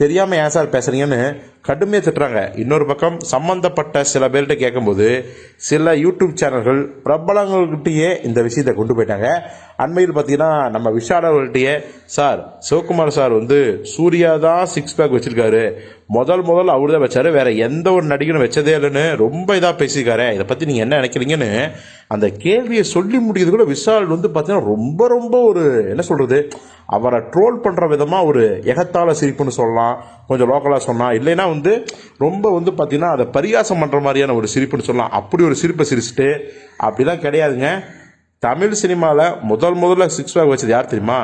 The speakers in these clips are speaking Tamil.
தெரியாம ஏன் சார் பேசுறீங்கன்னு கடுமையாக திட்டுறாங்க. இன்னொரு பக்கம் சம்பந்தப்பட்ட சில பேர்கிட்ட கேட்கும்போது சில யூடியூப் சேனல்கள் பிரபலங்கள்கிட்டயே இந்த விஷயத்தை கொண்டு போயிட்டாங்க. அண்மையில் பார்த்தீங்கன்னா நம்ம விஷாலவர்கள்ட்டையே, சார் சிவகுமார் சார் சூர்யா தான் 6 பேக் வச்சிருக்காரு, முதல் அவர் தான் வச்சாரு, வேற எந்த ஒரு நடிகனும் வச்சதே இல்லைன்னு ரொம்ப இதாக பேசியிருக்காரு, இதை பற்றி நீங்கள் என்ன நினைக்கிறீங்கன்னு அந்த கேள்வியை சொல்லி முடியுது கூட விஷால் பார்த்தீங்கன்னா ரொம்ப ரொம்ப ஒரு என்ன சொல்றது, அவரை ட்ரோல் பண்ணுற விதமாக ஒரு எகத்தால சிரிப்புன்னு சொல்லலாம், கொஞ்சம் லோக்கலாக சொன்னால், இல்லைன்னா ரொம்ப பார்த்தீங்கன்னா அதை பரிகாசம் பண்ணுற மாதிரியான ஒரு சிரிப்புன்னு சொல்லலாம். அப்படி ஒரு சிரிப்பை சிரிச்சுட்டு அப்படிலாம் கிடையாதுங்க. தமிழ் சினிமாவில் முதல்ல 6 பேக் வச்சது யார் தெரியுமா?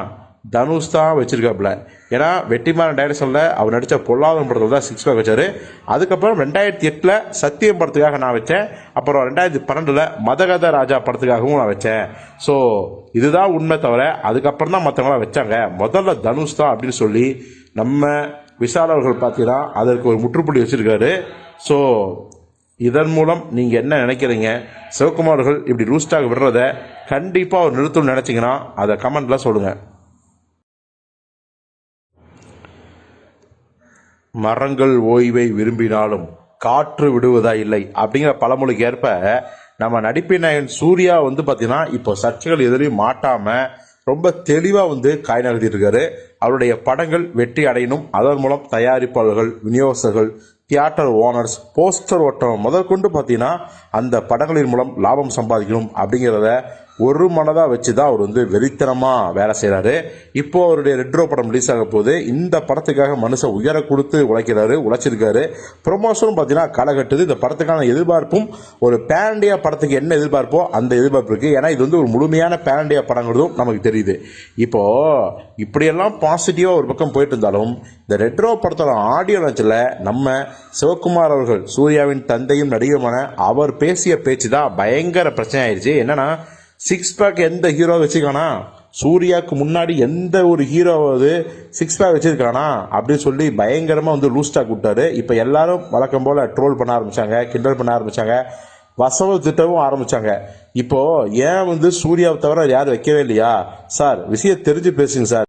தனுஷ் தான் வச்சிருக்காப்புல. ஏன்னா வெற்றிமாறன் டைரக்ஷனில் அவர் நடித்த பொல்லாதவன் படத்தில் தான் 6 பேக் வச்சார். அதுக்கப்புறம் 2008 சத்தியம் படத்துக்காக நான் வச்சேன். அப்புறம் 2012 மதகத ராஜா படத்துக்காகவும் நான் வச்சேன். ஸோ இதுதான் உண்மை தவிர அதுக்கப்புறம் தான் மற்றவங்களாம் வச்சாங்க, முதல்ல தனுஷ் தான் அப்படின்னு சொல்லி நம்ம விஷால் அவர்கள் பார்த்தீங்கன்னா அதற்கு ஒரு முற்றுப்புள்ளி வச்சிருக்காரு. ஸோ இதன் மூலம் நீங்கள் என்ன நினைக்கிறீங்க? சிவகுமார் அவர்கள் இப்படி ரூஸ்டாக விடுறத கண்டிப்பாக அவர் நிறுத்தணும்னு நினச்சிங்கன்னா அதை கமெண்ட்ல சொல்லுங்கள். மரங்கள் ஓய்வை விரும்பினாலும் காற்று விடுவதா இல்லை அப்படிங்கிற பழமொழிக்கு ஏற்ப நம்ம நடிப்பின் நாயகன் சூர்யா பார்த்தீங்கன்னா இப்போ சர்ச்சைகள் எதிரையும் மாட்டாமல் ரொம்ப தெளிவாக காய் நகர்த்திட்டு இருக்காரு. அவருடைய படங்கள் வெற்றி அடையணும், அதன் மூலம் தயாரிப்பாளர்கள், விநியோகஸ்தர்கள், தியேட்டர் ஓனர்ஸ், போஸ்டர் ஓட்டம் முதற்கொண்டு பார்த்தீங்கன்னா அந்த படங்களின் மூலம் லாபம் சம்பாதிக்கணும் அப்படிங்கிறத ஒரு மனதாக வச்சு தான் அவர் வெறித்தனமாக வேலை செய்கிறாரு. இப்போ அவருடைய ரெட்ரோ படம் ரிலீஸ் ஆக போது இந்த படத்துக்காக மனுஷன் உயர கொடுத்து உழைச்சிருக்காரு. ப்ரொமோஷனும் பார்த்தீங்கன்னா களை கட்டுது. இந்த படத்துக்கான எதிர்பார்ப்பும் ஒரு பேன் இண்டியா படத்துக்கு என்ன எதிர்பார்ப்போ அந்த எதிர்பார்ப்பு இருக்குது. ஏன்னா இது ஒரு முழுமையான பேன் இண்டியா படங்கிறதும் நமக்கு தெரியுது. இப்போது இப்படியெல்லாம் பாசிட்டிவாக ஒரு பக்கம் போயிட்டு இருந்தாலும் இந்த ரெட்ரோ படத்தோட ஆடியோ லான்ச்சில் நம்ம சிவகுமார் அவர்கள், சூர்யாவின் தந்தையும் நடிகருமான அவர் பேசிய பேச்சு தான் பயங்கர பிரச்சனை ஆயிடுச்சு. என்னன்னா 6 பேக் எந்த ஹீரோ வச்சுக்கானா, சூர்யாவுக்கு முன்னாடி எந்த ஒரு ஹீரோவாவது 6 பேக் வச்சிருக்கானா அப்படின்னு சொல்லி பயங்கரமாக லூஸ்டாக விட்டாரு. இப்போ எல்லாரும் வழக்கம் போல் ட்ரோல் பண்ண ஆரம்பித்தாங்க, கிண்டல் பண்ண ஆரம்பித்தாங்க, வசவு திட்டவும் ஆரம்பித்தாங்க. இப்போ ஏன் சூர்யாவை தவிர யாரும் வைக்கவே இல்லையா? சார் விஷயம் தெரிஞ்சு பேசுங்க சார்.